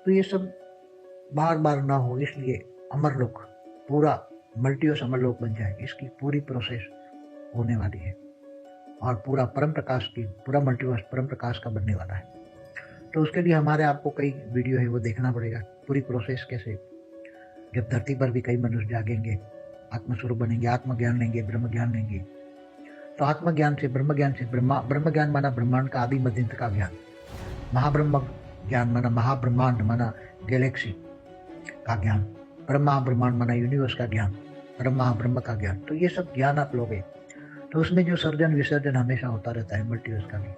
तो ये सब बार बार ना हो, इसलिए अमरलोक पूरा मल्टीवर्स अमरलोक बन जाए, इसकी पूरी प्रोसेस होने वाली है और पूरा परम प्रकाश की पूरा मल्टीवर्स परम प्रकाश का बनने वाला है। तो उसके लिए हमारे आपको कई वीडियो है वो देखना पड़ेगा, पूरी प्रोसेस कैसे, जब धरती पर भी कई मनुष्य जागेंगे, आत्मस्वरूप बनेंगे, आत्मज्ञान लेंगे, ब्रह्म ज्ञान लेंगे। तो आत्मज्ञान से ब्रह्म ज्ञान माना ब्रह्मांड का आदि मध्य का ज्ञान, महाब्रह्म ज्ञान माना महाब्रह्मांड माना गैलेक्सी का ज्ञान, परम महाब्रह्मांड माना यूनिवर्स का ज्ञान, परम महाब्रह्म का ज्ञान। तो ये सब ज्ञान आप लोगे तो उसमें जो सर्जन विसर्जन हमेशा होता रहता है, मल्टीवर्स का भी,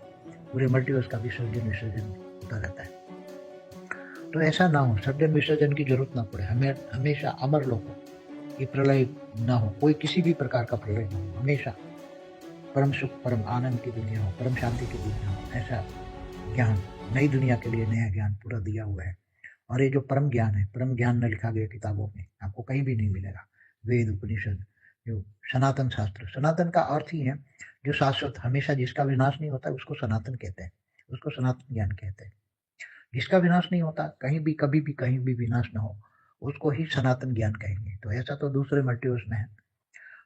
पूरे मल्टीवर्स का भी सर्जन विसर्जन होता रहता है। तो ऐसा ना हो, सर्जन विसर्जन की जरूरत ना पड़े, हमें हमेशा अमर लोग हो, ये प्रलय ना हो, कोई किसी भी प्रकार का प्रलय ना हो, हमेशा परम सुख परम आनंद की दुनिया हो, परम शांति की दुनिया हो। ऐसा ज्ञान, नई दुनिया के लिए नया ज्ञान पूरा दिया हुआ है। और ये जो परम ज्ञान है, परम ज्ञान न लिखा गया किताबों में, आपको कहीं भी नहीं मिलेगा। वेद उपनिषद, जो सनातन शास्त्र, सनातन का अर्थ ही है जो शाश्वत, हमेशा जिसका विनाश नहीं होता उसको सनातन कहते हैं, उसको सनातन ज्ञान कहते हैं। जिसका विनाश नहीं होता, कहीं भी कभी भी कहीं भी विनाश ना हो, उसको ही सनातन ज्ञान कहेंगे। तो ऐसा तो दूसरे मल्टीवर्स में है,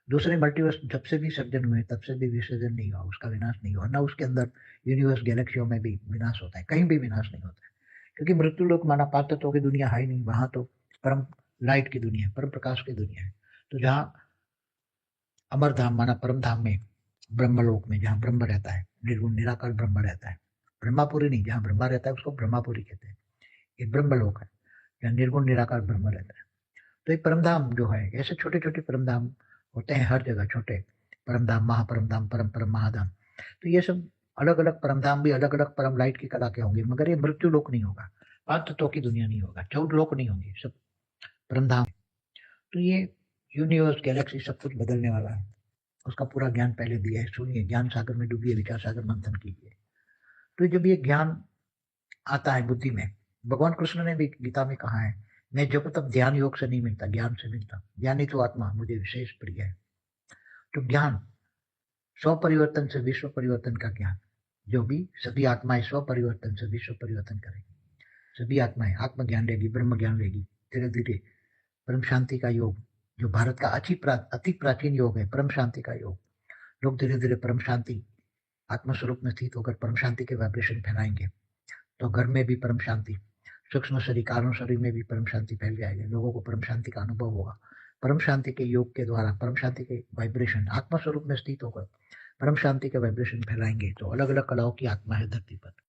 दूसरे मल्टीवर्स जब से भी सर्जन हुए तब से भी विसर्जन नहीं हुआ, उसका विनाश नहीं हुआ, ना उसके अंदर यूनिवर्स गैलेक्सियों में भी विनाश होता है, कहीं भी विनाश नहीं होता है। क्योंकि मृत्यु लोक माना पांच तत्वों की दुनिया है ही नहीं, वहां तो परम लाइट की दुनिया, परम प्रकाश की दुनिया है। तो जहाँ अमर धाम माना परम धाम में, ब्रह्मलोक में जहाँ ब्रह्म रहता है, निर्गुण निराकार ब्रह्म रहता है, ब्रह्मापुरी नहीं, जहाँ ब्रह्मा रहता है उसको ब्रह्मापुरी कहते हैं, ये ब्रह्मलोक है जहाँ निर्गुण निराकार ब्रह्म रहता है। तो ये परम धाम जो है, ऐसे छोटे छोटे परम धाम होते हैं हर जगह, छोटे परम धाम, महापरम धाम, परम परम महाधाम। तो ये सब अलग अलग परम धाम भी अलग अलग परम लाइट की कला के होंगे, मगर ये मृत्यु लोक नहीं होगा, पांच तत्वों की दुनिया नहीं होगा, 14 लोक नहीं होंगे, सब परम धाम। तो ये यूनिवर्स गैलेक्सी सब कुछ बदलने वाला है, उसका पूरा ज्ञान पहले दिया है। सुनिए, ज्ञान सागर में डूबिए, विचार सागर मंथन कीजिए। तो जब ये ज्ञान आता है बुद्धि में, भगवान कृष्ण ने भी गीता में कहा है, मैं जब तक ध्यान योग से नहीं मिलता, ज्ञान से मिलता, ज्ञानी तो आत्मा मुझे विशेष प्रिय है। तो ज्ञान, स्व परिवर्तन से विश्व परिवर्तन का ज्ञान, जो भी सभी आत्माएं स्व परिवर्तन से विश्व परिवर्तन करेंगी, सभी आत्माएं आत्मज्ञान लेगी, ब्रह्म ज्ञान लेगी, धीरे धीरे परम शांति का योग, जो भारत का अति प्राचीन योग है, परम शांति का योग, लोग धीरे धीरे परम शांति आत्मस्वरूप में स्थित होकर परम शांति के वाइब्रेशन फैलाएंगे। तो घर में भी परम शांति, सूक्ष्म शरीर कारण शरीर में भी परम शांति फैल जाएगी, लोगों को परम शांति का अनुभव होगा। परम शांति के योग के द्वारा परम शांति के वाइब्रेशन आत्मा स्वरूप में स्थित होकर परम शांति के वाइब्रेशन फैलाएंगे। तो अलग अलग कलाओं की आत्मा है धरती पर।